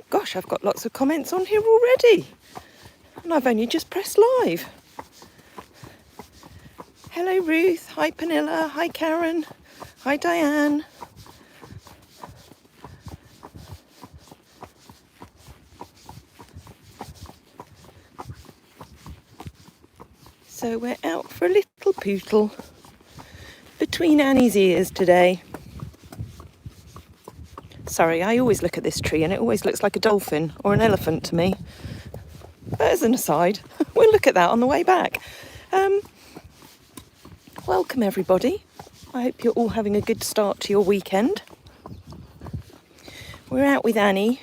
Gosh, I've got lots of comments on here already. And I've only just pressed live. Hello Ruth, hi Pernilla, hi Karen, hi Diane. So we're out for a little pootle between Annie's ears today. Sorry, I always look at this tree and it always looks like a dolphin or an elephant to me. But as an aside, we'll look at that on the way back. Welcome everybody. I hope you're all having a good start to your weekend. We're out with Annie,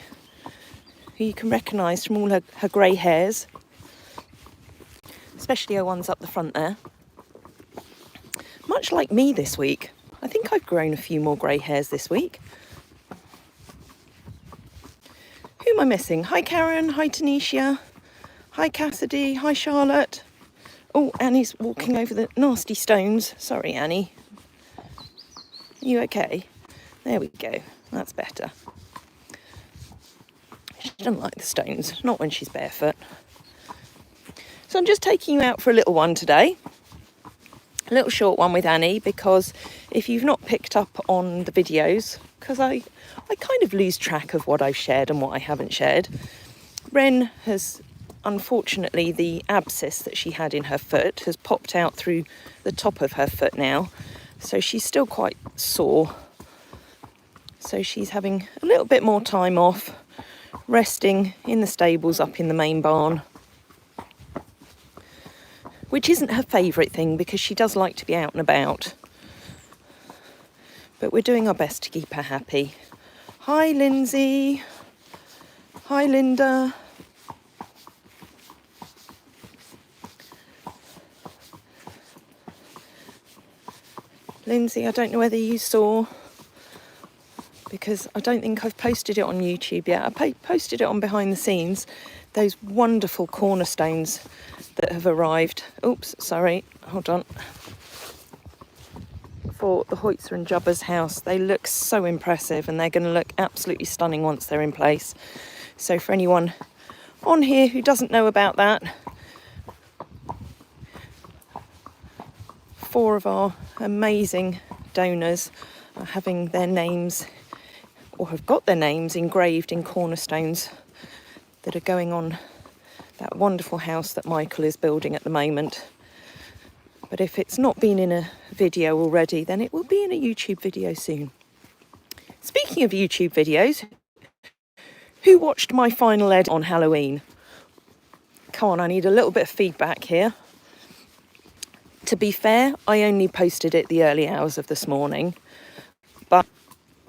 who you can recognise from all her grey hairs, especially her ones up the front there. Much like me this week. I think I've grown a few more grey hairs this week. Who am I missing? Hi Karen, hi Tanisha, hi Cassidy, hi Charlotte. Oh, Annie's walking over the nasty stones. Sorry, Annie. You okay? There we go. That's better. She doesn't like the stones, not when she's barefoot. So I'm just taking you out for a little one today. A little short one with Annie, because if you've not picked up on the videos, because I kind of lose track of what I've shared and what I haven't shared. Ren has... Unfortunately, the abscess that she had in her foot has popped out through the top of her foot now. So she's still quite sore. So she's having a little bit more time off, resting in the stables up in the main barn. Which isn't her favourite thing because she does like to be out and about. But we're doing our best to keep her happy. Hi, Lindsay. Hi, Linda. Lindsay, I don't know whether you saw, because I don't think I've posted it on YouTube yet. I posted it on behind the scenes, those wonderful cornerstones that have arrived. Oops, sorry, hold on. For the Hoytzer and Jubba's house. They look so impressive and they're going to look absolutely stunning once they're in place. So for anyone on here who doesn't know about that, 4 of our amazing donors are having their names, or have got their names engraved in cornerstones that are going on that wonderful house that Michael is building at the moment. But if it's not been in a video already, then it will be in a YouTube video soon. Speaking of YouTube videos, who watched my final edit on Halloween? Come on, I need a little bit of feedback here. To be fair, I only posted it the early hours of this morning, but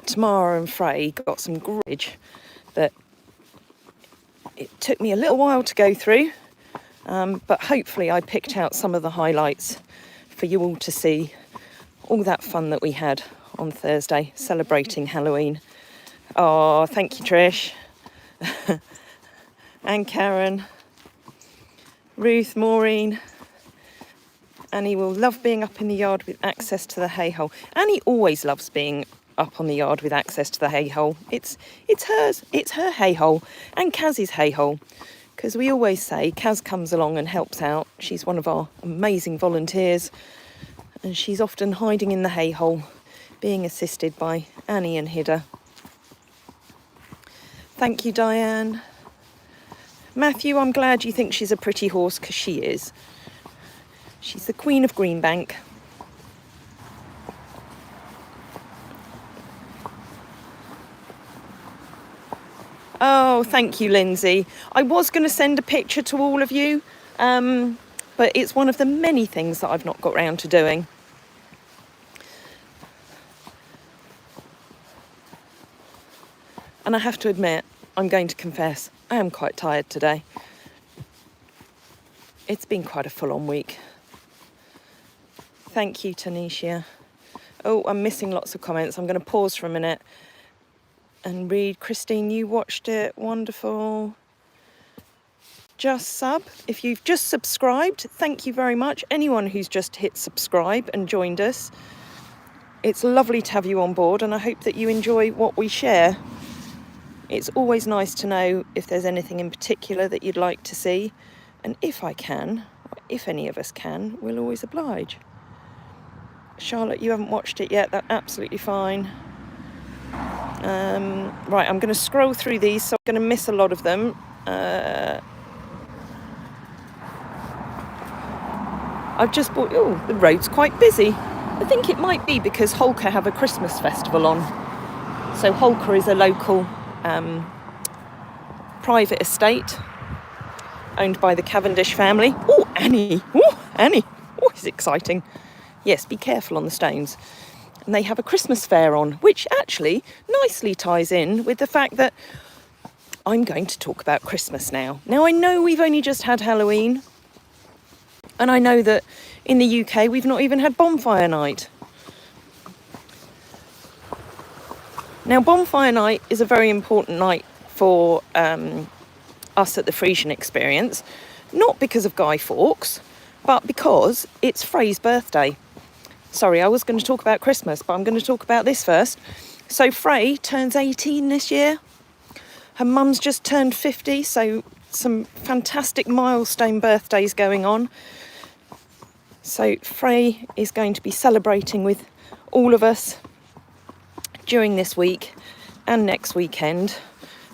Tamara and Frey got some garbage that it took me a little while to go through, but hopefully I picked out some of the highlights for you all to see. All that fun that we had on Thursday celebrating Halloween. Oh, thank you, Trish. And Karen, Ruth, Maureen. Annie will love being up in the yard with access to the hay hole. Annie always loves being up on the yard with access to the hay hole. It's hers. It's her hay hole and Kaz's hay hole. Because we always say Kaz comes along and helps out. She's one of our amazing volunteers. And she's often hiding in the hay hole, being assisted by Annie and Hidde. Thank you, Diane. Matthew, I'm glad you think she's a pretty horse, because she is. She's the Queen of Greenbank. Oh, thank you, Lindsay. I was going to send a picture to all of you, but it's one of the many things that I've not got round to doing. And I have to admit, I'm going to confess, I am quite tired today. It's been quite a full-on week. Thank you, Tanisha. Oh, I'm missing lots of comments. I'm going to pause for a minute and read. Christine, you watched it. Wonderful. Just sub. If you've just subscribed, thank you very much. Anyone who's just hit subscribe and joined us, it's lovely to have you on board, and I hope that you enjoy what we share. It's always nice to know if there's anything in particular that you'd like to see, and if I can, or if any of us can, we'll always oblige. Charlotte, you haven't watched it yet, that's absolutely fine. Right, I'm going to scroll through these, so I'm going to miss a lot of them. I've just bought, oh, the road's quite busy. I think it might be because Holker have a Christmas festival on. So Holker is a local private estate owned by the Cavendish family. Oh, Annie. Oh, Annie. Oh, it's exciting. Yes, be careful on the stones. And they have a Christmas fair on, which actually nicely ties in with the fact that I'm going to talk about Christmas now. Now, I know we've only just had Halloween, and I know that in the UK we've not even had bonfire night. Now, bonfire night is a very important night for us at the Friesian experience, not because of Guy Fawkes, but because it's Frey's birthday. Sorry, I was going to talk about Christmas, but I'm going to talk about this first. So Frey turns 18 this year. Her mum's just turned 50, so some fantastic milestone birthdays going on. So Frey is going to be celebrating with all of us during this week and next weekend.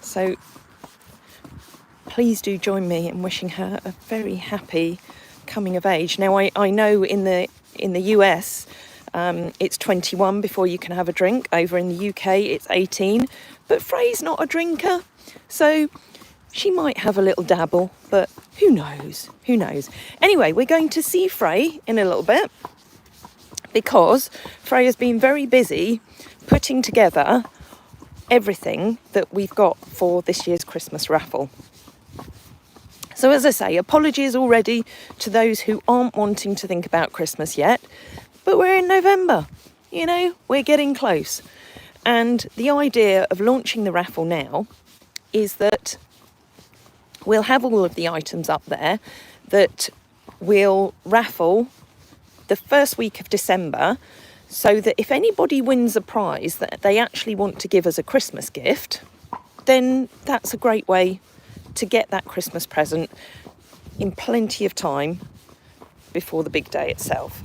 So please do join me in wishing her a very happy coming of age. Now, I know in the US it's 21 before you can have a drink. Over in the UK it's 18, but Frey's not a drinker, so she might have a little dabble, but who knows? Anyway, we're going to see Frey in a little bit because Frey has been very busy putting together everything that we've got for this year's Christmas raffle. So as I say, apologies already to those who aren't wanting to think about Christmas yet, but we're in November, we're getting close. And the idea of launching the raffle now is that we'll have all of the items up there that we'll raffle the first week of December, so that if anybody wins a prize that they actually want to give as a Christmas gift, then that's a great way to get that Christmas present in plenty of time before the big day itself.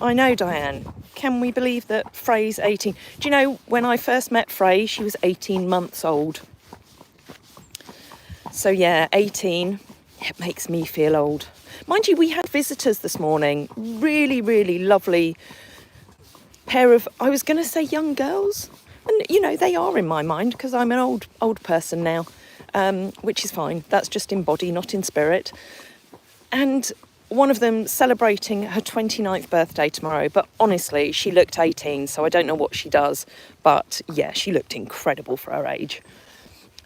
I know, Diane, can we believe that Frey's 18? Do you know, when I first met Frey, she was 18 months old. So yeah, 18, it makes me feel old. Mind you, we had visitors this morning, really, really lovely pair of, I was going to say young girls. And, they are in my mind because I'm an old person now, which is fine. That's just in body, not in spirit. And one of them celebrating her 29th birthday tomorrow. But honestly, she looked 18, so I don't know what she does. But yeah, she looked incredible for her age.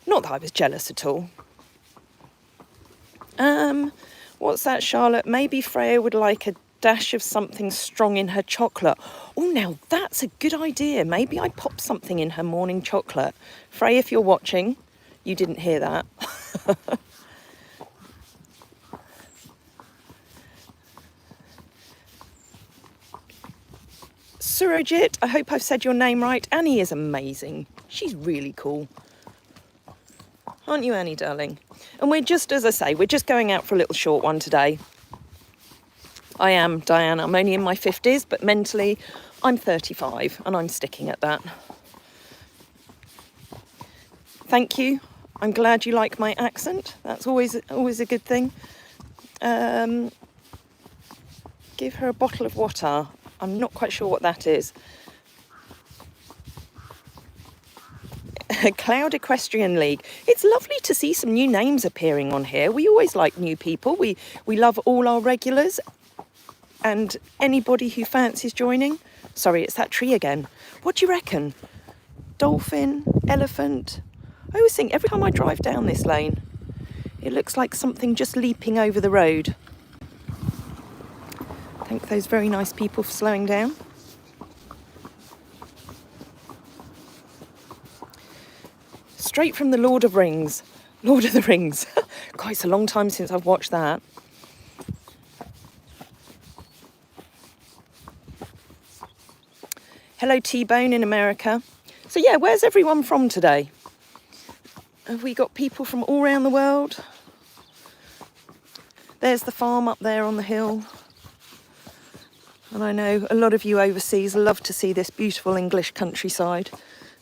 Not that I was jealous at all. What's that, Charlotte? Maybe Freya would like a dash of something strong in her chocolate. Oh, now that's a good idea. Maybe I pop something in her morning chocolate. Frey, if you're watching, you didn't hear that. Surajit, I hope I've said your name right. Annie is amazing. She's really cool. Aren't you, Annie, darling? And we're just, as I say, we're just going out for a little short one today. I am Diane. I'm only in my 50s, but mentally I'm 35 and I'm sticking at that. Thank you. I'm glad you like my accent. That's always a good thing. Give her a bottle of water. I'm not quite sure what that is. Cloud Equestrian League. It's lovely to see some new names appearing on here. We always like new people. We love all our regulars. And anybody who fancies joining. Sorry, it's that tree again. What do you reckon? Dolphin, elephant. I always think every time I drive down this lane, it looks like something just leaping over the road. Thank those very nice people for slowing down. Straight from the Lord of the Rings. God, it's a long time since I've watched that. Hello T-Bone in America. So yeah, where's everyone from today? Have we got people from all around the world? There's the farm up there on the hill. And I know a lot of you overseas love to see this beautiful English countryside.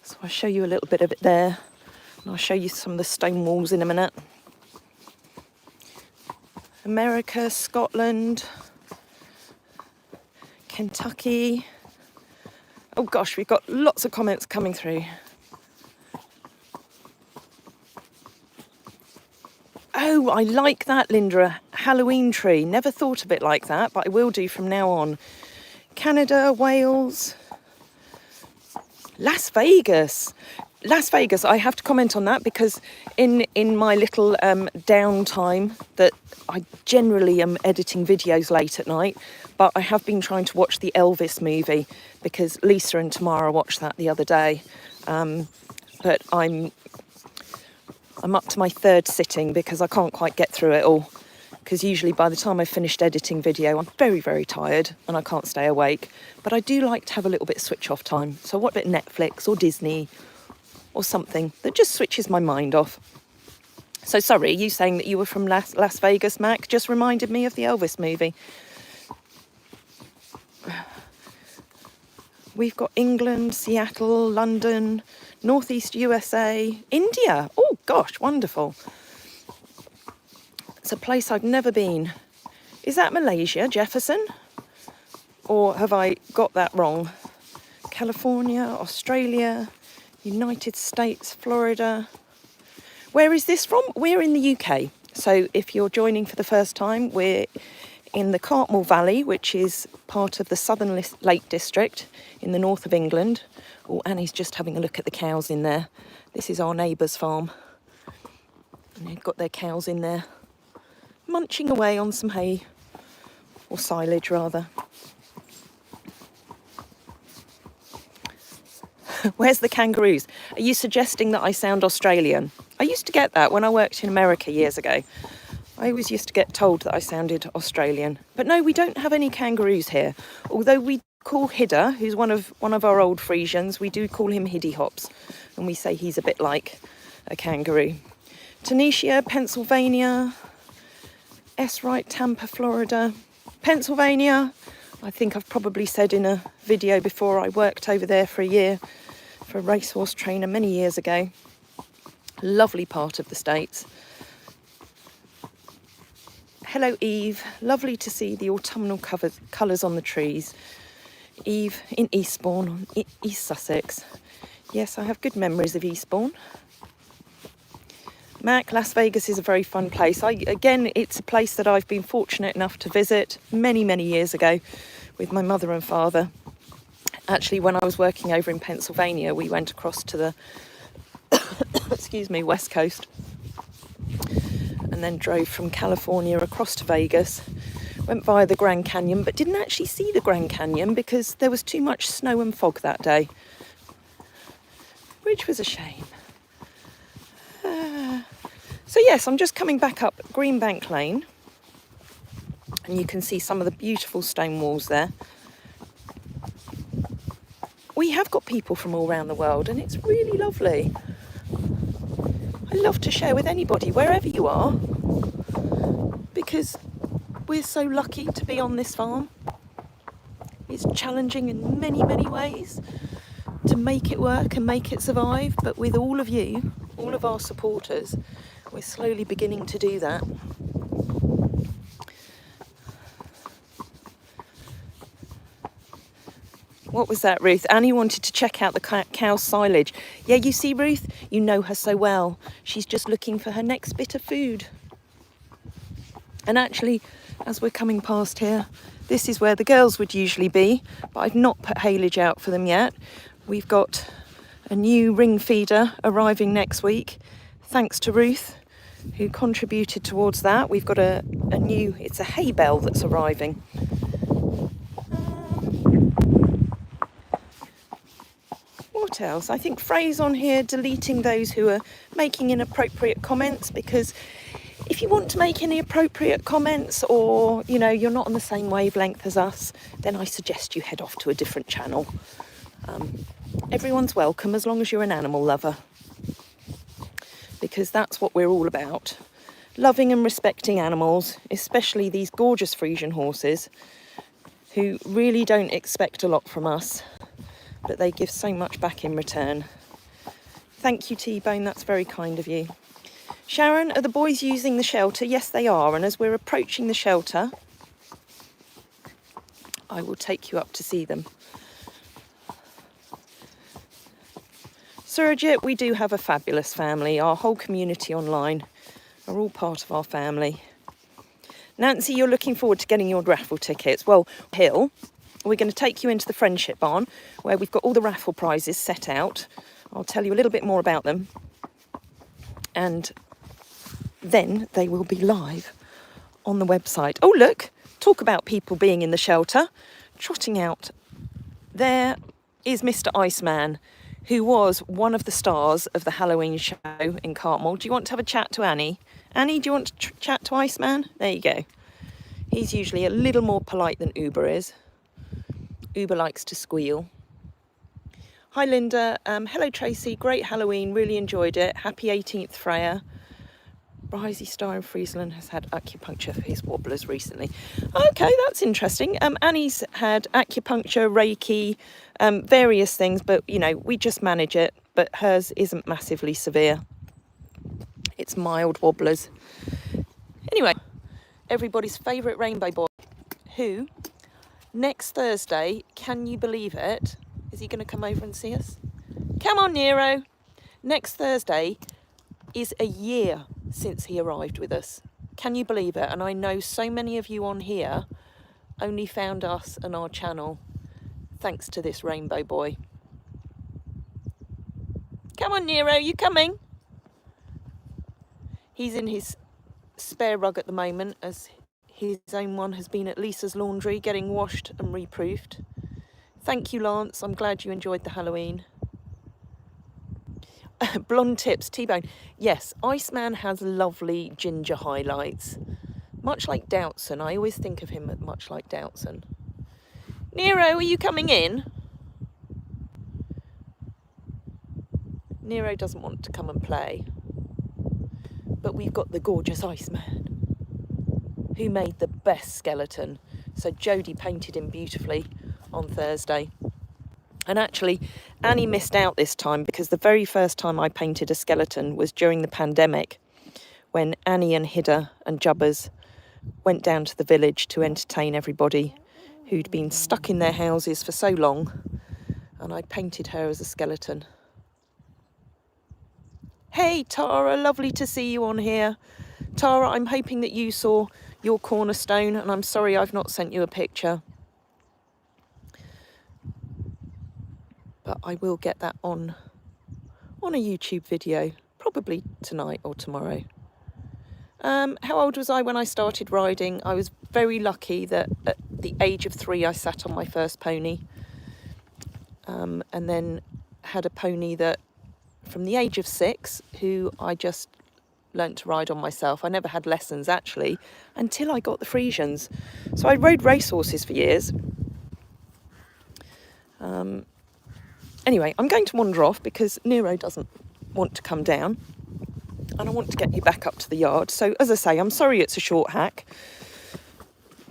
So I'll show you a little bit of it there. And I'll show you some of the stone walls in a minute. America, Scotland, Kentucky. Oh gosh, we've got lots of comments coming through. Oh, I like that, Linda. Halloween tree. Never thought of it like that, but I will do from now on. Canada, Wales, Las Vegas. Las Vegas, I have to comment on that because in my little downtime that I generally am editing videos late at night, but I have been trying to watch the Elvis movie because Lisa and Tamara watched that the other day. But I'm up to my third sitting because I can't quite get through it all. Because usually by the time I've finished editing video, I'm very, very tired and I can't stay awake. But I do like to have a little bit of switch off time. So what about Netflix or Disney or something that just switches my mind off? So sorry, you saying that you were from Las Vegas, Mac, just reminded me of the Elvis movie. We've got England, Seattle, London, Northeast USA, India. Oh gosh, wonderful. It's a place I've never been. Is that Malaysia, Jefferson? Or have I got that wrong? California, Australia, United States, Florida. Where is this from? We're in the UK. So if you're joining for the first time, we're in the Cartmel Valley, which is part of the Southern Lake District in the north of England. Oh, Annie's just having a look at the cows in there. This is our neighbour's farm. And they've got their cows in there, munching away on some hay, or silage rather. Where's the kangaroos? Are you suggesting that I sound Australian? I used to get that when I worked in America years ago. I always used to get told that I sounded Australian. But no, we don't have any kangaroos here. Although we call Hidde, who's one of our old Friesians, we do call him Hidde Hops. And we say he's a bit like a kangaroo. Tunisia, Pennsylvania, S-Right, Tampa, Florida. Pennsylvania, I think I've probably said in a video before, I worked over there for a year for a racehorse trainer many years ago. Lovely part of the States. Hello, Eve. Lovely to see the autumnal colours on the trees. Eve in Eastbourne, East Sussex. Yes, I have good memories of Eastbourne. Mac, Las Vegas is a very fun place. Again, it's a place that I've been fortunate enough to visit many, many years ago with my mother and father. Actually, when I was working over in Pennsylvania, we went across to the excuse me, West Coast, and then drove from California across to Vegas, went via the Grand Canyon, but didn't actually see the Grand Canyon because there was too much snow and fog that day, which was a shame. So yes, I'm just coming back up Greenbank Lane, and you can see some of the beautiful stone walls there. We have got people from all around the world, and it's really lovely. I love to share with anybody, wherever you are, because we're so lucky to be on this farm. It's challenging in many, many ways to make it work and make it survive, but with all of you, all of our supporters, we're slowly beginning to do that. What was that, Ruth? Annie wanted to check out the cow's silage. Yeah, you see, Ruth, you know her so well. She's just looking for her next bit of food. And actually, as we're coming past here, this is where the girls would usually be, but I've not put haylage out for them yet. We've got a new ring feeder arriving next week, thanks to Ruth, who contributed towards that. We've got a new, it's a hay bell that's arriving. What else? I think Frey's on here deleting those who are making inappropriate comments, because if you want to make any appropriate comments, or you know you're not on the same wavelength as us, then I suggest you head off to a different channel. Everyone's welcome as long as you're an animal lover, because that's what we're all about. Loving and respecting animals, especially these gorgeous Friesian horses who really don't expect a lot from us, but they give so much back in return. Thank you, T-Bone, that's very kind of you. Sharon, are the boys using the shelter? Yes, they are, and as we're approaching the shelter, I will take you up to see them. Surrogate, we do have a fabulous family. Our whole community online are all part of our family. Nancy, you're looking forward to getting your raffle tickets. Well, Hill, we're going to take you into the Friendship Barn where we've got all the raffle prizes set out. I'll tell you a little bit more about them. And then they will be live on the website. Oh, look, talk about people being in the shelter. Trotting out, there is Mr. Iceman, who was one of the stars of the Halloween show in Cartmel. Do you want to have a chat to Annie? Annie, do you want to chat to Iceman? There you go. He's usually a little more polite than Uber is. Uber likes to squeal. Hi, Linda. Hello, Tracy. Great Halloween. Really enjoyed it. Happy 18th, Freya. Brisey Star in Friesland has had acupuncture for his wobblers recently. Okay, that's interesting. Annie's had acupuncture, Reiki, various things, but, you know, we just manage it. But hers isn't massively severe. It's mild wobblers. Anyway, everybody's favourite rainbow boy, who, next Thursday, can you believe it? Is he going to come over and see us? Come on, Nero. Next Thursday is a year since he arrived with us. Can you believe it? And I know so many of you on here only found us and our channel thanks to this rainbow boy. Come on, Nero, you coming? He's in his spare rug at the moment, as his own one has been at Lisa's laundry getting washed and reproofed. Thank you, Lance. I'm glad you enjoyed the Halloween. Blonde tips, T-Bone. Yes, Iceman has lovely ginger highlights. Much like Doubtson. I always think of him much like Doubtson. Nero, are you coming in? Nero doesn't want to come and play. But we've got the gorgeous Iceman, who made the best skeleton. So Jodie painted him beautifully on Thursday. And actually, Annie missed out this time because the very first time I painted a skeleton was during the pandemic, when Annie and Hidde and Jubbers went down to the village to entertain everybody who'd been stuck in their houses for so long, and I painted her as a skeleton. Hey Tara, lovely to see you on here. Tara, I'm hoping that you saw your cornerstone, and I'm sorry I've not sent you a picture. But I will get that on a YouTube video, probably tonight or tomorrow. How old was I when I started riding? I was very lucky that at the age of 3 I sat on my first pony, and then had a pony that from the age of 6 who I just learnt to ride on myself. I never had lessons actually until I got the Friesians. So I rode racehorses for years. Anyway, I'm going to wander off because Nero doesn't want to come down and I want to get you back up to the yard. So as I say, I'm sorry it's a short hack,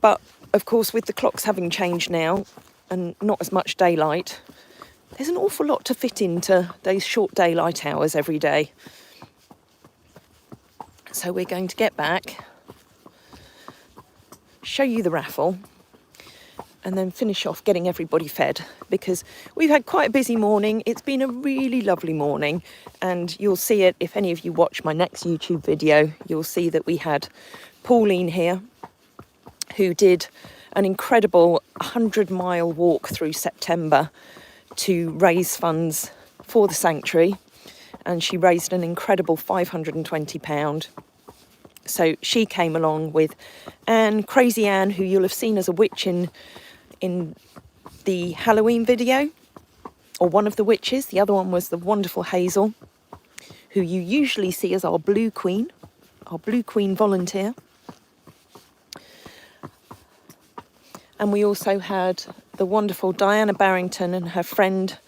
but of course with the clocks having changed now and not as much daylight, there's an awful lot to fit into those short daylight hours every day. So we're going to get back, show you the raffle, and then finish off getting everybody fed, because we've had quite a busy morning. It's been a really lovely morning, and you'll see it if any of you watch my next YouTube video. You'll see that we had Pauline here, who did an incredible 100-mile walk through September to raise funds for the sanctuary, and she raised an incredible £520. So she came along with Anne, Crazy Anne, who you'll have seen as a witch in the Halloween video, or one of the witches. The other one was the wonderful Hazel, who you usually see as our Blue Queen volunteer. And we also had the wonderful Diana Barrington and her friend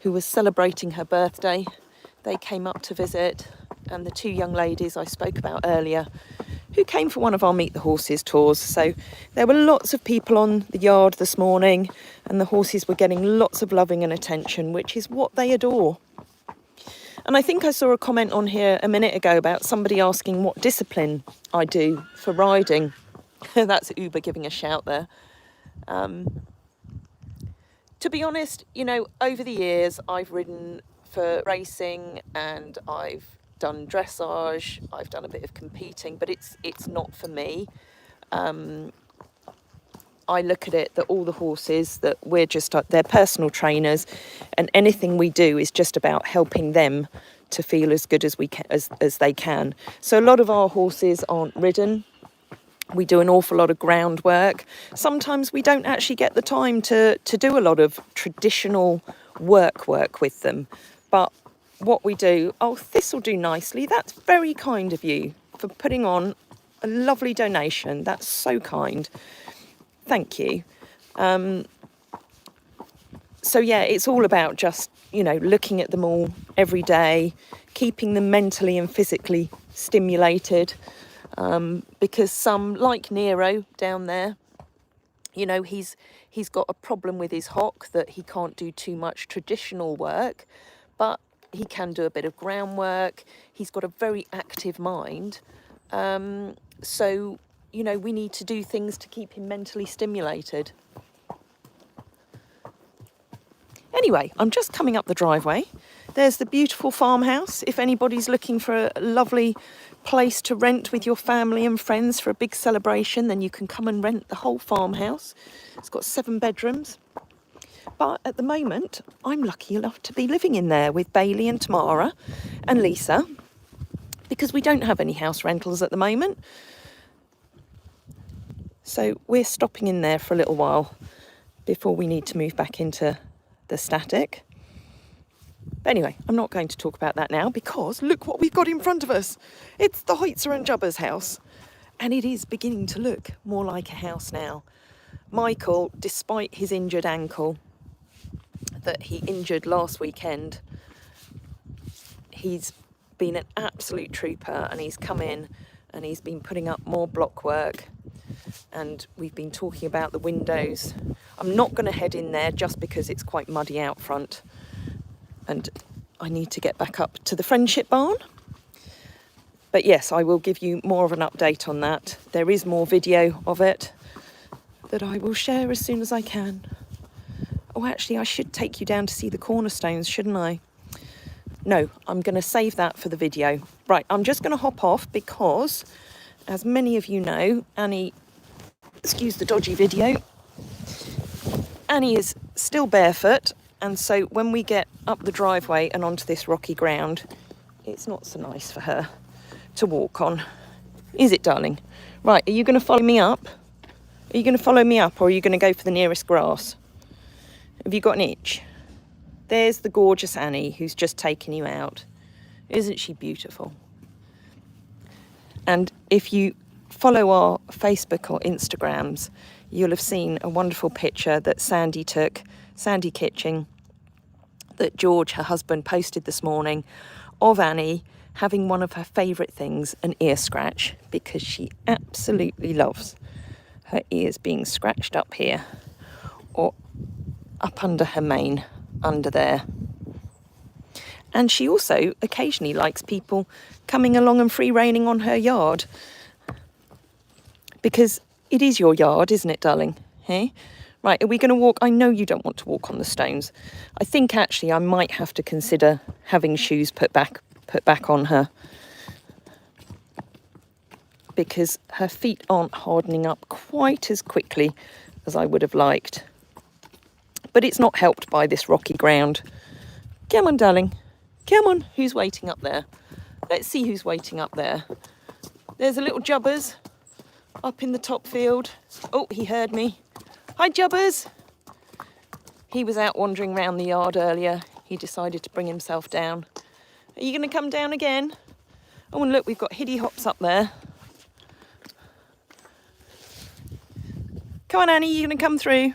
who was celebrating her birthday. They came up to visit, and the 2 young ladies I spoke about earlier who came for one of our Meet the Horses tours. So there were lots of people on the yard this morning, and the horses were getting lots of loving and attention, which is what they adore. And I think I saw a comment on here a minute ago about somebody asking what discipline I do for riding. That's Uber giving a shout there. To be honest, you know, over the years I've ridden for racing and I've done dressage, I've done a bit of competing, but it's not for me. I look at it that all the horses, that we're just their personal trainers, and anything we do is just about helping them to feel as good as we can, as they can. So a lot of our horses aren't ridden. We do an awful lot of groundwork. Sometimes we don't actually get the time to do a lot of traditional work with them. But what we do, oh, this'll do nicely. That's very kind of you for putting on a lovely donation. That's so kind. Thank you. So yeah, it's all about just, you know, looking at them all every day, keeping them mentally and physically stimulated. Because some, like Nero down there, you know, he's got a problem with his hock that he can't do too much traditional work, but he can do a bit of groundwork. He's got a very active mind. So, you know, we need to do things to keep him mentally stimulated. Anyway, I'm just coming up the driveway. There's the beautiful farmhouse. If anybody's looking for a lovely place to rent with your family and friends for a big celebration, then you can come and rent the whole farmhouse. It's got 7 bedrooms. But at the moment, I'm lucky enough to be living in there with Bailey and Tamara and Lisa, because we don't have any house rentals at the moment. So we're stopping in there for a little while before we need to move back into the static. But anyway, I'm not going to talk about that now, because look what we've got in front of us. It's the Heitzer and Jubba's house, and it is beginning to look more like a house now. Michael, despite his injured ankle that he injured last weekend, he's been an absolute trooper, and he's come in and he's been putting up more block work, and we've been talking about the windows. I'm not going to head in there just because it's quite muddy out front, and I need to get back up to the Friendship Barn. But yes, I will give you more of an update on that. There is more video of it that I will share as soon as I can. Oh, actually, I should take you down to see the cornerstones, shouldn't I? No, I'm going to save that for the video. Right, I'm just going to hop off because, as many of you know, Annie, excuse the dodgy video, Annie is still barefoot, and so when we get up the driveway and onto this rocky ground, it's not so nice for her to walk on. Is it, darling? Right, are you going to follow me up? Are you going to follow me up, or are you going to go for the nearest grass? Have you got an itch? There's the gorgeous Annie who's just taken you out. Isn't she beautiful? And if you follow our Facebook or Instagrams, you'll have seen a wonderful picture that Sandy took, Sandy Kitching, that George, her husband, posted this morning of Annie having one of her favourite things, an ear scratch, because she absolutely loves her ears being scratched up here or up under her mane, under there. And she also occasionally likes people coming along and free reining on her yard, because it is your yard, isn't it, darling? Hey? Right, are we going to walk? I know you don't want to walk on the stones. I think actually I might have to consider having shoes put back on her, because her feet aren't hardening up quite as quickly as I would have liked. But it's not helped by this rocky ground. Come on, darling. Come on. Who's waiting up there? Let's see who's waiting up there. There's a little Jubbers up in the top field. Oh, he heard me. Hi, Jubbers. He was out wandering around the yard earlier. He decided to bring himself down. Are you going to come down again? Oh, and look, we've got Hidde hops up there. Come on, Annie, you going to come through?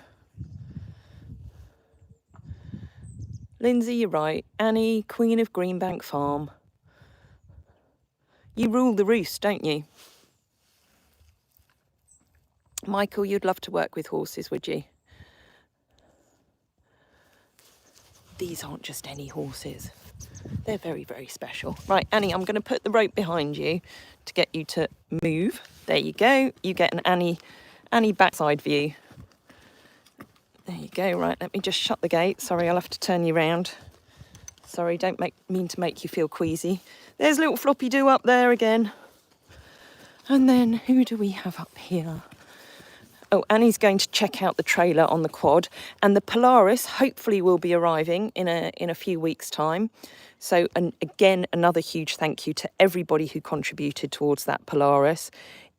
Lindsay, you're right. Annie, Queen of Greenbank Farm. You rule the roost, don't you? Michael, you'd love to work with horses, would you? These aren't just any horses. They're very, very special. Right, Annie, I'm going to put the rope behind you to get you to move. There you go. You get an Annie backside view. There you go. Right, let me just shut the gate. Sorry, I'll have to turn you round. Sorry, don't mean to make you feel queasy. There's little Floppy Doo up there again. And then who do we have up here? Oh, Annie's going to check out the trailer on the quad, and the Polaris hopefully will be arriving in a few weeks' time. So, and again, another huge thank you to everybody who contributed towards that Polaris.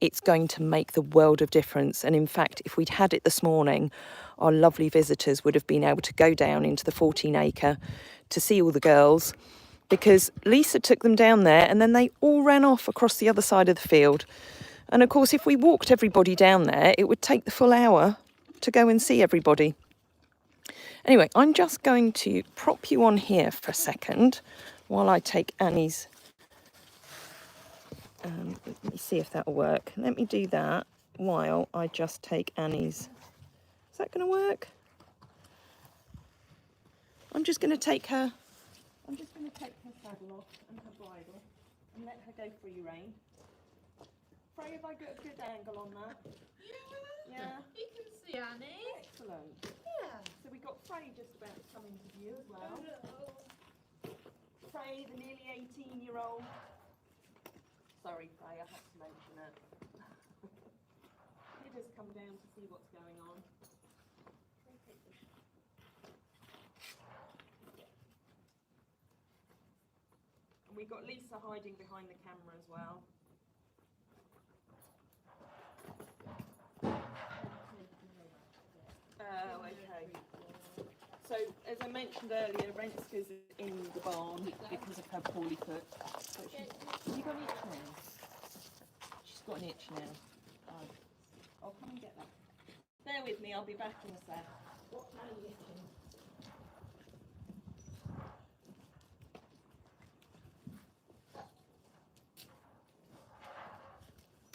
It's going to make the world of difference. And in fact, if we'd had it this morning, our lovely visitors would have been able to go down into the 14-acre to see all the girls, because Lisa took them down there and then they all ran off across the other side of the field. And of course, if we walked everybody down there, it would take the full hour to go and see everybody. Anyway, I'm just going to prop you on here for a second while I take Annie's. Let me see if that'll work. Let me do that while I just take Annie's. Is that going to work? I'm just going to take her saddle off and her bridle and let her go free rein. Frey, have I got a good angle on that? Yeah. You can see Annie. Excellent. Yeah. So we got Frey just about to come into view as well. Frey, the nearly 18-year-old. Sorry, Frey, I have to mention it. Hidde's come down to see what's going on. And we've got Lisa hiding behind the camera as well. Oh, okay. So, as I mentioned earlier, Renske's in the barn because of her poorly foot. But you got an itch now? She's got an itch now. Oh, I'll come and get that. Bear with me, I'll be back in a sec. What's Annie itching?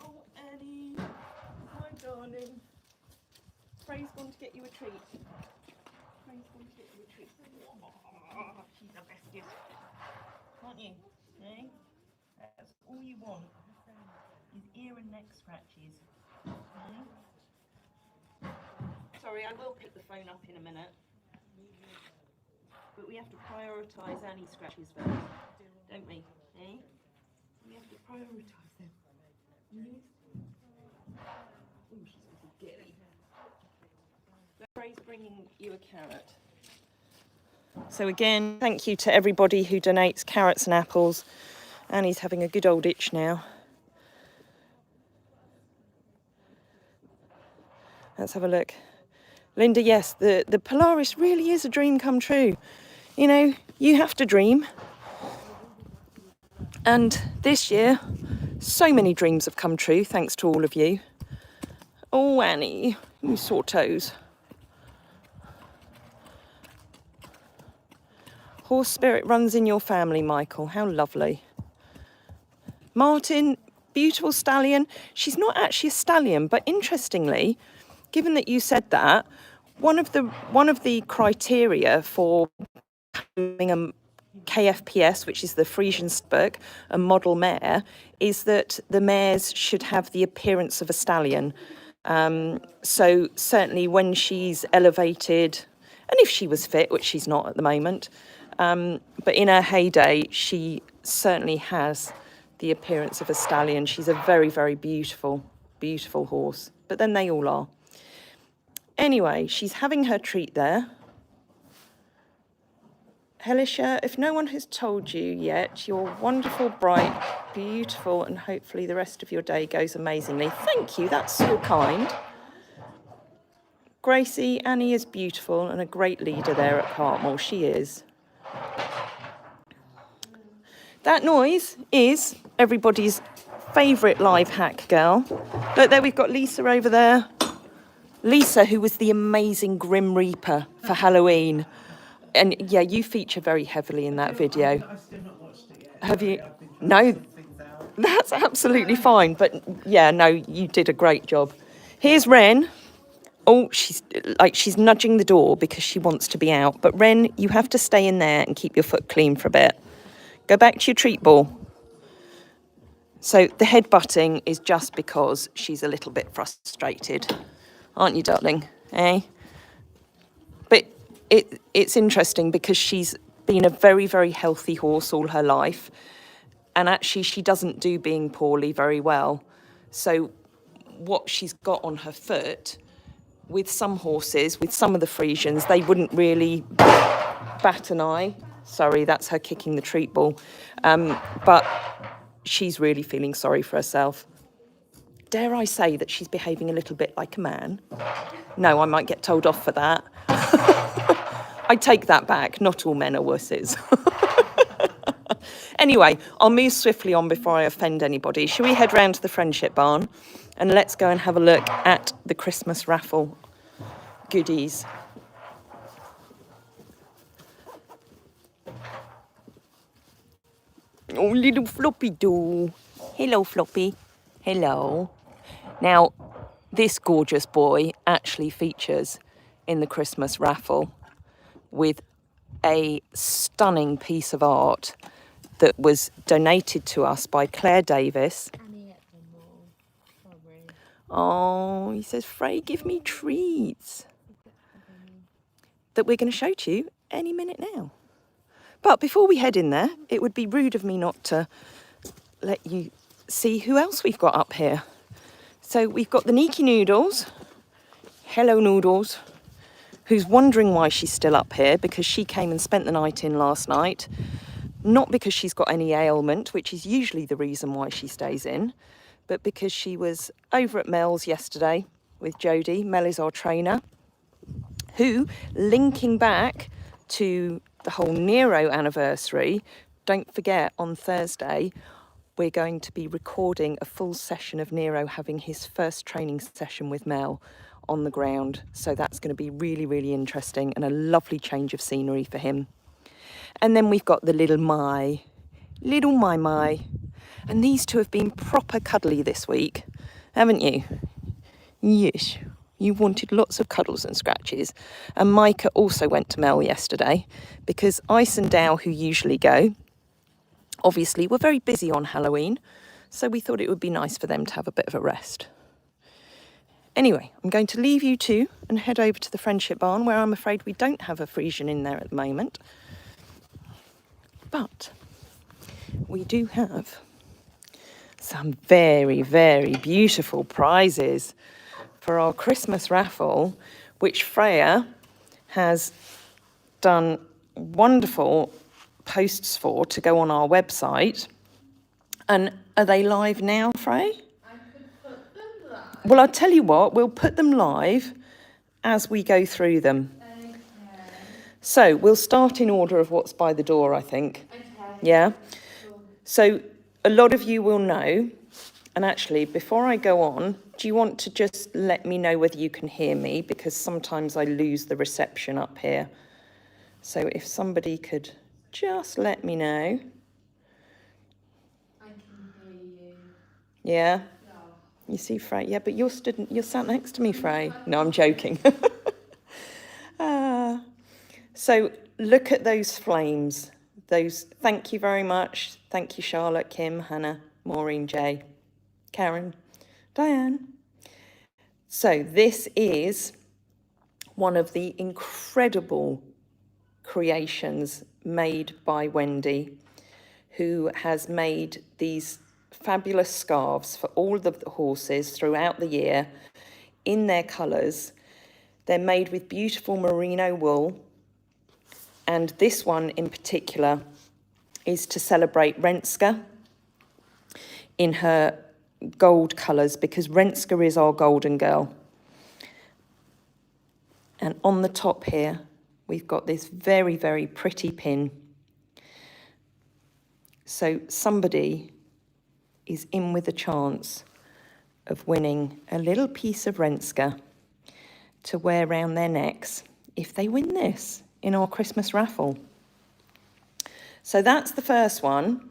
Oh, Annie, my darling. Frey's gone to get you a treat. Frey's gone to get you a treat. Oh, she's the bestest. Aren't you? Eh? That's all you want. Is ear and neck scratches. Eh? Sorry, I will pick the phone up in a minute. But we have to prioritise Annie's scratches first, don't we? Eh? We have to prioritise them. Oh, she's a gilly. Frey's bringing you a carrot. So again, thank you to everybody who donates carrots and apples. Annie's having a good old itch now. Let's have a look. Linda, yes, the Polaris really is a dream come true. You know, you have to dream. And this year, so many dreams have come true, thanks to all of you. Oh, Annie, you sore toes. Horse spirit runs in your family, Michael. How lovely. Martin, beautiful stallion. She's not actually a stallion, but interestingly, given that you said that, one of the criteria for having a KFPS, which is the Friesian book, a model mare, is that the mares should have the appearance of a stallion. So certainly when she's elevated, and if she was fit, which she's not at the moment, but in her heyday, she certainly has the appearance of a stallion. She's a very, very beautiful, beautiful horse. But then they all are. Anyway, she's having her treat there. Helisha, if no one has told you yet, you're wonderful, bright, beautiful, and hopefully the rest of your day goes amazingly. Thank you, that's so kind. Gracie, Annie is beautiful and a great leader there at Cartmel. She is. That noise is everybody's favourite live hack girl. Look, there we've got Lisa over there. Lisa, who was the amazing Grim Reaper for Halloween. And yeah, you feature very heavily in that video. I've still not watched it yet. Have you? I've been trying No, to sort things out. that's absolutely fine. But yeah, no, you did a great job. Here's Ren. Oh, she's nudging the door because she wants to be out. But Ren, you have to stay in there and keep your foot clean for a bit. Go back to your treat ball. So the headbutting is just because she's a little bit frustrated, aren't you, darling? Eh? But it's interesting because she's been a very, very healthy horse all her life. And actually, she doesn't do being poorly very well. So what she's got on her foot, with some horses, with some of the Friesians, they wouldn't really bat an eye. Sorry, that's her kicking the treat ball. But she's really feeling sorry for herself. Dare I say that she's behaving a little bit like a man? No, I might get told off for that. I take that back. Not all men are wusses. Anyway, I'll move swiftly on before I offend anybody. Shall we head round to the friendship barn and let's go and have a look at the Christmas raffle goodies. Oh, little Floppy doll. Hello, Floppy. Hello. Now, this gorgeous boy actually features in the Christmas raffle with a stunning piece of art that was donated to us by Claire Davis. Oh, he says, Frey, give me treats. That we're going to show to you any minute now. But before we head in there, it would be rude of me not to let you see who else we've got up here. So we've got the Niki Noodles. Hello, Noodles. Who's wondering why she's still up here because she came and spent the night in last night. Not because she's got any ailment, which is usually the reason why she stays in, but because she was over at Mel's yesterday with Jodie. Mel is our trainer, who, linking back to the whole Nero anniversary, don't forget on Thursday, we're going to be recording a full session of Nero having his first training session with Mel on the ground. So that's going to be really, really interesting and a lovely change of scenery for him. And then we've got the little Mai. And these two have been proper cuddly this week, haven't you? Yes, you wanted lots of cuddles and scratches. And Micah also went to Mel yesterday because Ice and Dow, who usually go, obviously were very busy on Halloween. So we thought it would be nice for them to have a bit of a rest. Anyway, I'm going to leave you two and head over to the friendship barn where I'm afraid we don't have a Friesian in there at the moment. But we do have some very, very beautiful prizes for our Christmas raffle, which Freya has done wonderful posts for to go on our website. And are they live now, Frey? I could put them live. Well, I'll tell you what, we'll put them live as we go through them. Okay. So we'll start in order of what's by the door, I think. Okay. Yeah? Cool. So a lot of you will know, and actually, before I go on, do you want to just let me know whether you can hear me? Because sometimes I lose the reception up here. So if somebody could just let me know. I can hear you. Yeah? Yeah. You see, Frey? Yeah, but you're sat next to me, Frey. No, I'm joking. So look at those flames. Thank you very much. Thank you, Charlotte, Kim, Hannah, Maureen, Jay, Karen, Diane. So this is one of the incredible creations made by Wendy, who has made these fabulous scarves for all the horses throughout the year in their colours. They're made with beautiful merino wool. And this one in particular is to celebrate Renske in her gold colours, because Renske is our golden girl. And on the top here, we've got this very, very pretty pin. So somebody is in with a chance of winning a little piece of Renske to wear around their necks if they win this. in our Christmas raffle. So that's the first one.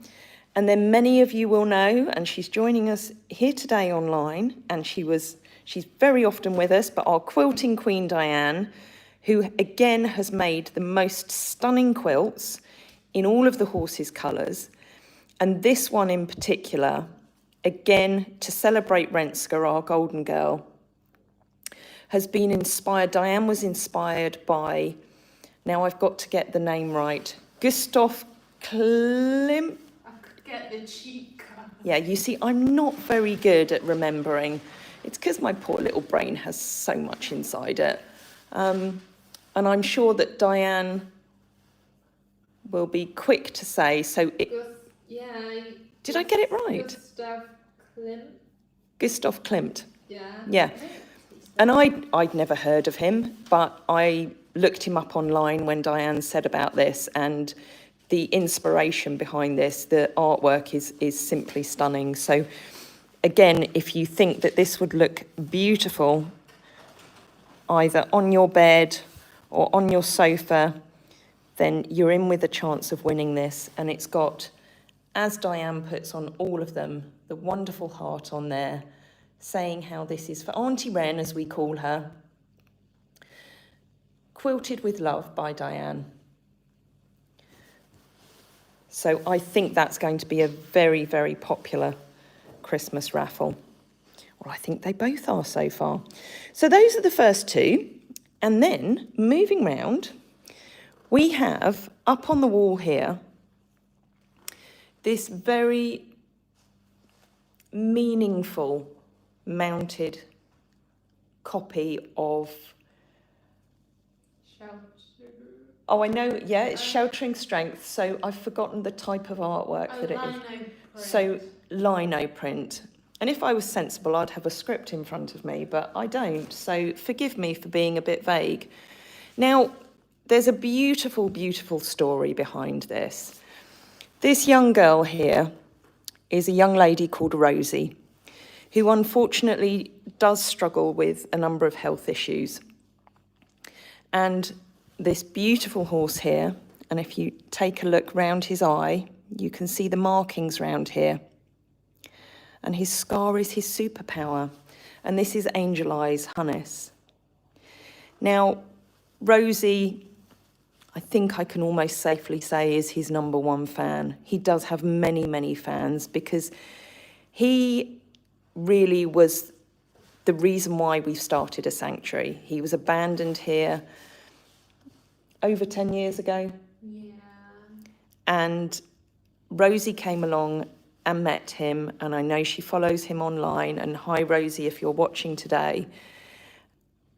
And then many of you will know, and she's joining us here today online, and she's very often with us, but our quilting queen, Diane, who again has made the most stunning quilts in all of the horses' colours. And this one in particular, again, to celebrate Renske, our golden girl, has been inspired. Diane was inspired by, now I've got to get the name right, Gustav Klimt. I could get the cheek. Yeah, you see, I'm not very good at remembering. It's because my poor little brain has so much inside it. And I'm sure that Diane will be quick to say, so it... Yeah. Did I get it right? Gustav Klimt. Gustav Klimt. Yeah. Yeah. And I'd never heard of him, but I looked him up online when Diane said about this, and the inspiration behind this, the artwork is simply stunning. So again, if you think that this would look beautiful, either on your bed or on your sofa, then you're in with a chance of winning this. And it's got, as Diane puts on all of them, the wonderful heart on there, saying how this is for Auntie Wren, as we call her. Quilted with love by Diane. So I think that's going to be a very, very popular Christmas raffle. Well, I think they both are so far. So those are the first two. And then, moving round, we have up on the wall here this very meaningful mounted copy of... Oh, I know, yeah, it's Sheltering Strength. So I've forgotten the type of artwork that it is. Print. So lino print. And if I was sensible, I'd have a script in front of me, but I don't. So forgive me for being a bit vague. Now, there's a beautiful, beautiful story behind this. This young girl here is a young lady called Rosie, who unfortunately does struggle with a number of health issues. And this beautiful horse here, and if you take a look round his eye, you can see the markings round here. And his scar is his superpower. And this is Angel Eyes Hannes. Now, Rosie, I think I can almost safely say, is his number one fan. He does have many, many fans, because he really was the reason why we've started a sanctuary. He was abandoned here over 10 years ago. Yeah. And Rosie came along and met him, and I know she follows him online, and hi Rosie if you're watching today.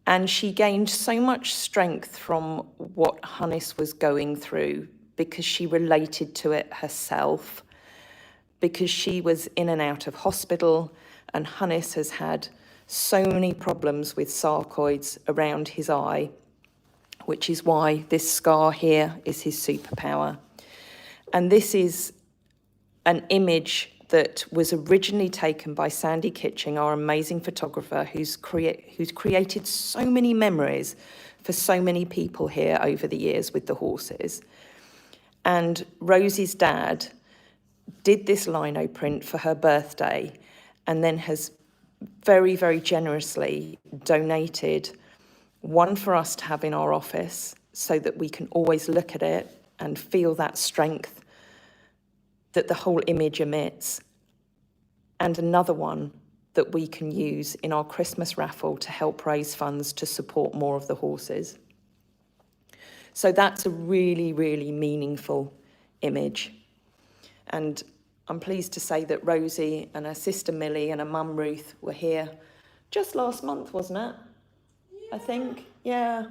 And she gained so much strength from what Hannes was going through, because she related to it herself, because she was in and out of hospital, and Hannes has had so many problems with sarcoids around his eye, which is why this scar here is his superpower. And this is an image that was originally taken by Sandy Kitching, our amazing photographer, who's created so many memories for so many people here over the years with the horses. And Rosie's dad did this lino print for her birthday, and then has very, very generously donated one for us to have in our office, so that we can always look at it and feel that strength that the whole image emits, and another one that we can use in our Christmas raffle to help raise funds to support more of the horses. So that's a really, really meaningful image. And I'm pleased to say that Rosie and her sister Millie and her mum Ruth were here just last month, wasn't it? I think, yeah.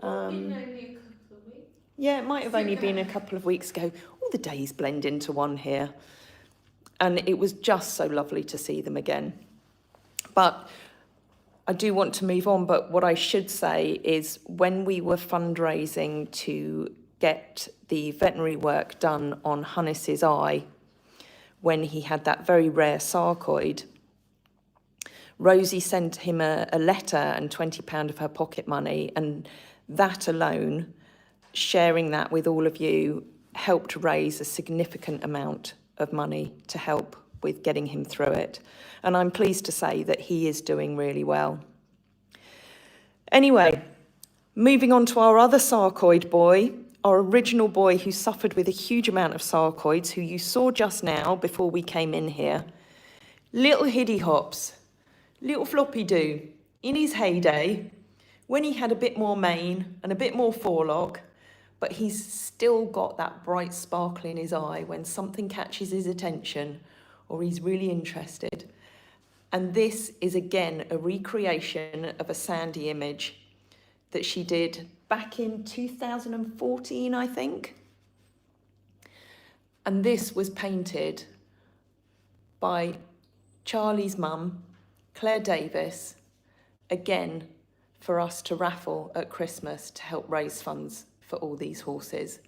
Only a couple of weeks. Yeah, it might have only been a couple of weeks ago. All the days blend into one here. And it was just so lovely to see them again. But I do want to move on, but what I should say is, when we were fundraising to get the veterinary work done on Hannes's eye, when he had that very rare sarcoid, Rosie sent him a letter and £20 of her pocket money, and that alone sharing that with all of you helped raise a significant amount of money to help with getting him through it. And I'm pleased to say that he is doing really well. Anyway, moving on to our other sarcoid boy, our original boy who suffered with a huge amount of sarcoids, who you saw just now before we came in here. Little Hidde Hops, little floppy do, in his heyday, when he had a bit more mane and a bit more forelock, but he's still got that bright sparkle in his eye when something catches his attention or he's really interested. And this is again a recreation of a Sandy image that she did back in 2014, I think. And this was painted by Charlie's mum, Claire Davis, again for us to raffle at Christmas to help raise funds for all these horses.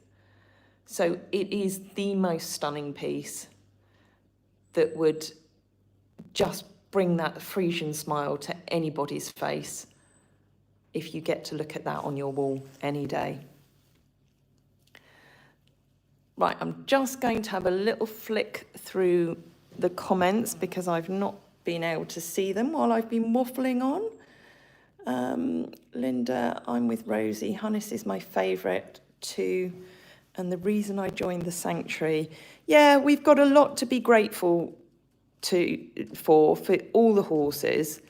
So it is the most stunning piece that would just bring that Friesian smile to anybody's face if you get to look at that on your wall any day. Right, I'm just going to have a little flick through the comments because I've not been able to see them while I've been waffling on. Linda, I'm with Rosie. Hunnis is my favourite too. And the reason I joined the sanctuary. Yeah, we've got a lot to be grateful for all the horses,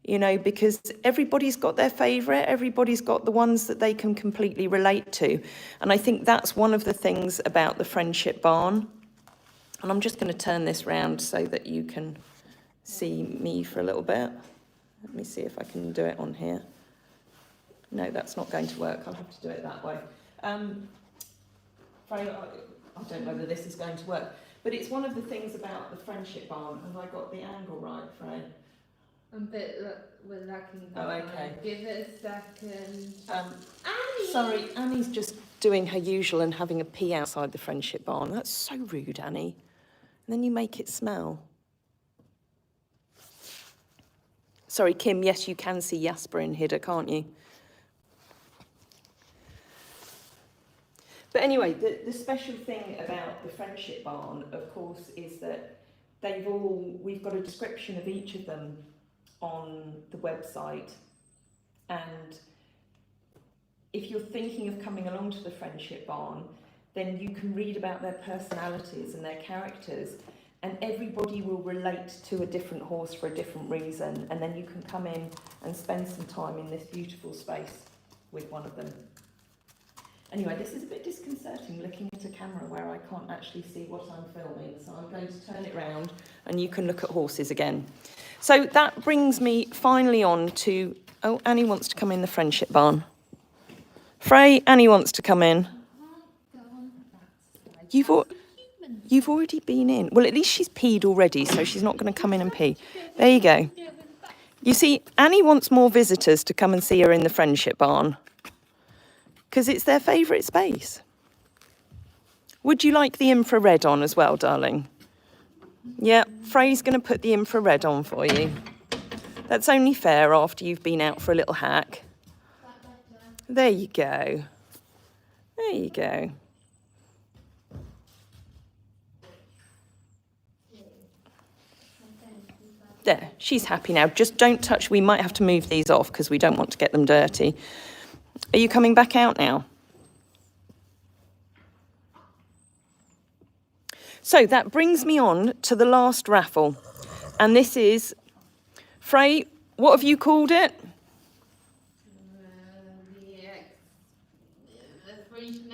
you know, because everybody's got their favourite, everybody's got the ones that they can completely relate to. And I think that's one of the things about the Friendship Barn. And I'm just going to turn this round so that you can see me for a little bit. Let me see if I can do it on here. No, that's not going to work. I'll have to do it that way. I don't know whether this is going to work. But it's one of the things about the Friendship Barn. Have I got the angle right, Fran? We're lacking. Oh, okay. Give it a second. Annie! Sorry, Annie's just doing her usual and having a pee outside the Friendship Barn. That's so rude, Annie. And then you make it smell. Sorry, Kim, yes, you can see Jasper in Hidde, can't you? But anyway, the special thing about the Friendship Barn, of course, is that we've got a description of each of them on the website. And if you're thinking of coming along to the Friendship Barn, then you can read about their personalities and their characters, and everybody will relate to a different horse for a different reason. And then you can come in and spend some time in this beautiful space with one of them. Anyway, this is a bit disconcerting looking at a camera where I can't actually see what I'm filming, so I'm going to turn it round and you can look at horses again. So that brings me finally on to, oh, Annie wants to come in the Friendship Barn. Frey, Annie wants to come in. You've already been in. Well, at least she's peed already, so she's not going to come in and pee. There you go. You see, Annie wants more visitors to come and see her in the Friendship Barn, because it's their favourite space. Would you like the infrared on as well, darling? Yeah, Frey's going to put the infrared on for you. That's only fair after you've been out for a little hack. There you go. There you go. There, she's happy now. Just don't touch. We might have to move these off because we don't want to get them dirty. Are you coming back out now? So that brings me on to the last raffle. And this is, Frey, what have you called it? The Friesian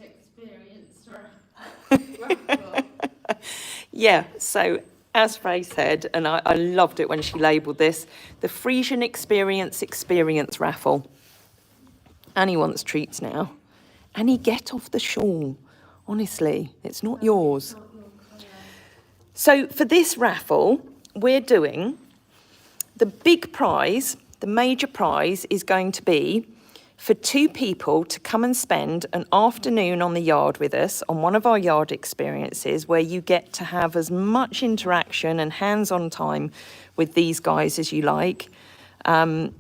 experience raffle. Yeah, so as Frey said, and I loved it when she labelled this, the Friesian experience raffle. Annie wants treats now. Annie, get off the shawl. Honestly, it's not yours. So for this raffle, we're doing the big prize, the major prize is going to be for 2 people to come and spend an afternoon on the yard with us on one of our yard experiences where you get to have as much interaction and hands-on time with these guys as you like. Come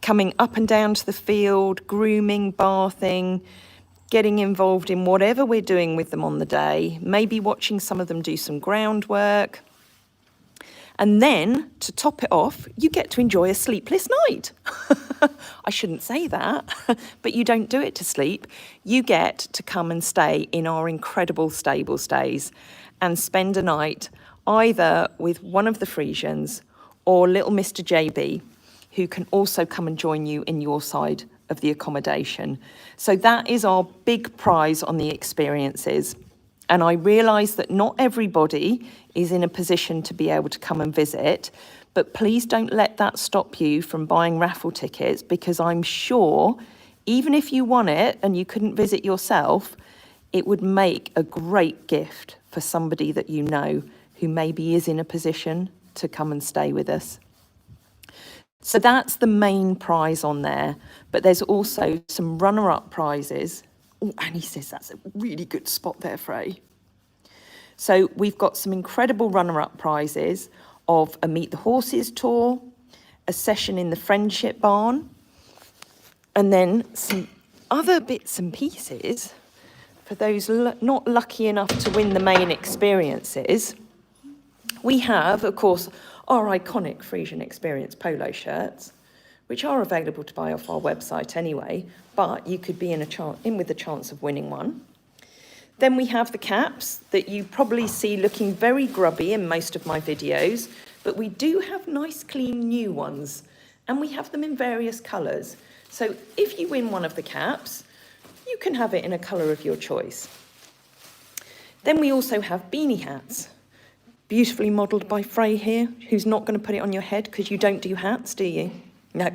coming up and down to the field, grooming, bathing, getting involved in whatever we're doing with them on the day, maybe watching some of them do some groundwork. And then, to top it off, you get to enjoy a sleepless night. I shouldn't say that, but you don't do it to sleep. You get to come and stay in our incredible stable stays and spend a night either with one of the Friesians or little Mr. JB, who can also come and join you in your side of the accommodation. So that is our big prize on the experiences. And I realise that not everybody is in a position to be able to come and visit, but please don't let that stop you from buying raffle tickets, because I'm sure even if you won it and you couldn't visit yourself, it would make a great gift for somebody that you know who maybe is in a position to come and stay with us. So that's the main prize on there, but there's also some runner-up prizes. Oh, Annie says that's a really good spot there, Frey. So we've got some incredible runner-up prizes of a Meet the Horses tour, a session in the Friendship Barn, and then some other bits and pieces for those not lucky enough to win the main experiences. We have, of course, our iconic Friesian Experience polo shirts, which are available to buy off our website anyway, but you could be in with a chance of winning one. Then we have the caps that you probably see looking very grubby in most of my videos, but we do have nice, clean new ones, and we have them in various colours. So if you win one of the caps, you can have it in a colour of your choice. Then we also have beanie hats, beautifully modelled by Frey here, who's not going to put it on your head because you don't do hats, do you? No.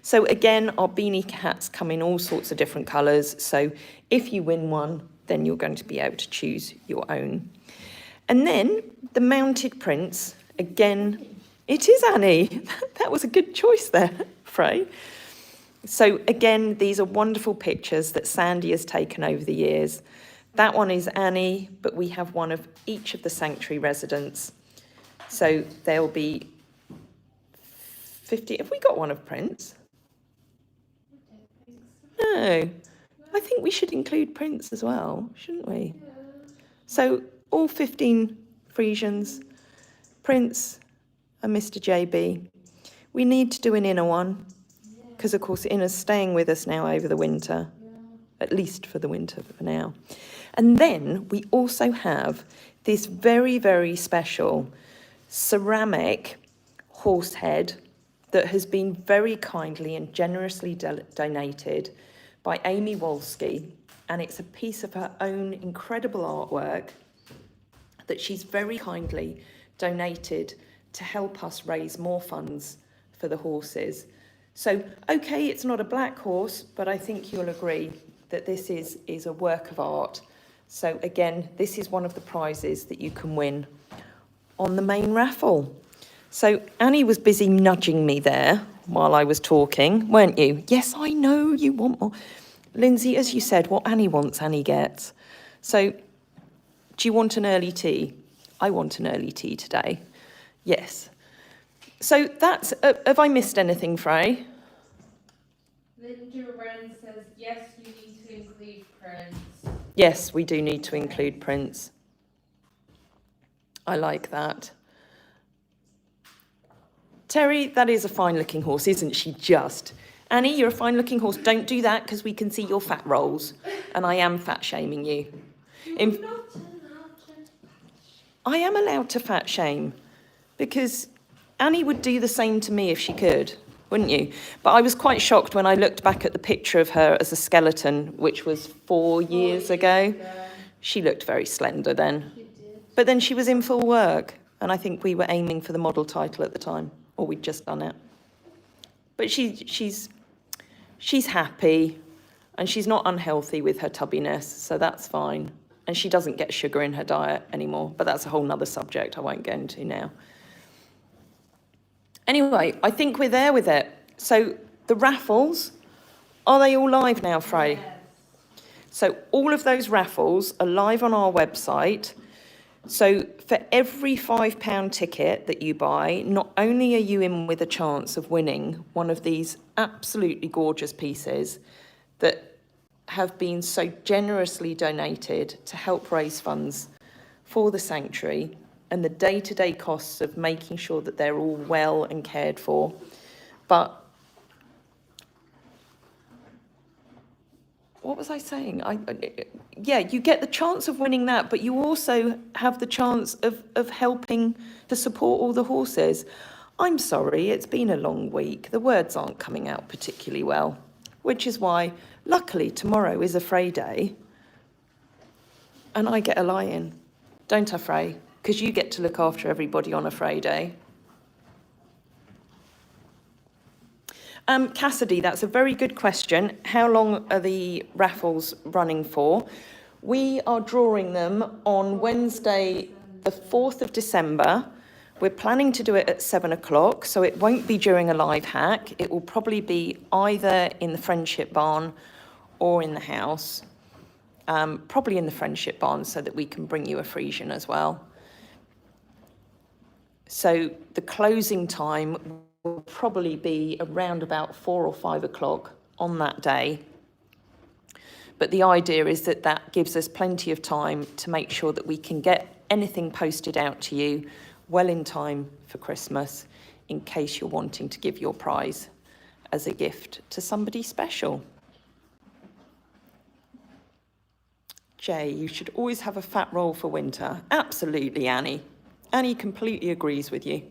So again, our beanie hats come in all sorts of different colours. So if you win one, then you're going to be able to choose your own. And then the mounted prints, again, it is Annie. That was a good choice there, Frey. So again, these are wonderful pictures that Sandy has taken over the years. That one is Annie, but we have one of each of the sanctuary residents. So there'll be 50. Have we got one of Prince? No. I think we should include Prince as well, shouldn't we? Yeah. So all 15 Friesians, Prince and Mr. JB. We need to do an inner one, because of course Inner's staying with us now over the winter, at least for the winter for now. And then we also have this very, very special ceramic horse head that has been very kindly and generously donated by Amy Wolski, and it's a piece of her own incredible artwork that she's very kindly donated to help us raise more funds for the horses. So, okay, it's not a black horse, but I think you'll agree that this is a work of art. So again, this is one of the prizes that you can win on the main raffle. So Annie was busy nudging me there while I was talking, weren't you? Yes, I know you want more. Lindsay, as you said, what Annie wants, Annie gets. So do you want an early tea? I want an early tea today. Yes. So that's, have I missed anything, Frey? Linda Wren says, yes, you need to include prints. Yes, we do need to include prints. I like that. Terry, that is a fine-looking horse, isn't she just? Annie, you're a fine-looking horse. Don't do that because we can see your fat rolls. And I am fat-shaming you. I am allowed to fat-shame because Annie would do the same to me if she could, wouldn't you? But I was quite shocked when I looked back at the picture of her as a skeleton, which was 4 years ago. She looked very slender then. But then she was in full work, and I think we were aiming for the model title at the time, or we'd just done it. But she's happy, and she's not unhealthy with her tubbiness, so that's fine. And she doesn't get sugar in her diet anymore, but that's a whole nother subject I won't go into now. Anyway, I think we're there with it. So the raffles, are they all live now, Frey? Yes. So all of those raffles are live on our website. So for every £5 ticket that you buy, not only are you in with a chance of winning one of these absolutely gorgeous pieces that have been so generously donated to help raise funds for the sanctuary and the day-to-day costs of making sure that they're all well and cared for, but what was I saying? Yeah, you get the chance of winning that, but you also have the chance of helping to support all the horses. I'm sorry, it's been a long week. The words aren't coming out particularly well, which is why, luckily, tomorrow is a Fray Day, and I get a lie-in. Don't I, Fray? Because you get to look after everybody on a Fray Day. Cassidy, that's a very good question. How long are the raffles running for? We are drawing them on Wednesday, the 4th of December. We're planning to do it at 7 o'clock, so it won't be during a live hack. It will probably be either in the Friendship Barn or in the house. Probably in the Friendship Barn so that we can bring you a Friesian as well. So the closing time will probably be around about 4 or 5 o'clock on that day. But the idea is that that gives us plenty of time to make sure that we can get anything posted out to you well in time for Christmas, in case you're wanting to give your prize as a gift to somebody special. Jay, you should always have a fat roll for winter. Absolutely, Annie. Annie completely agrees with you.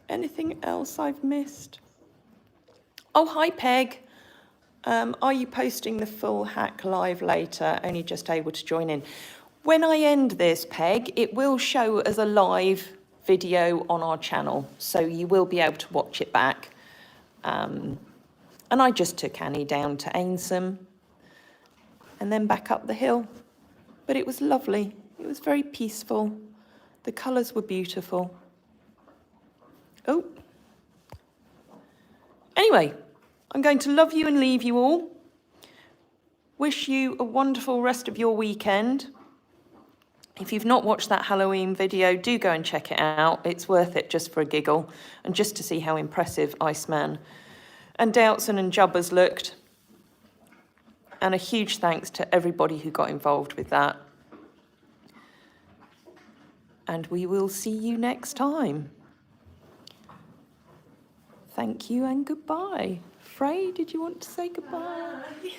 Anything else I've missed? Oh, hi, Peg. Are you posting the full hack live later? Only just able to join in. When I end this, Peg, it will show as a live video on our channel, so you will be able to watch it back. And I just took Annie down to Ainsome and then back up the hill. But it was lovely. It was very peaceful. The colours were beautiful. Oh. Anyway, I'm going to love you and leave you all. Wish you a wonderful rest of your weekend. If you've not watched that Halloween video, do go and check it out. It's worth it just for a giggle and just to see how impressive Iceman and Doutzen and Jubbers looked. And a huge thanks to everybody who got involved with that. And we will see you next time. Thank you and goodbye. Frey, did you want to say goodbye? Bye.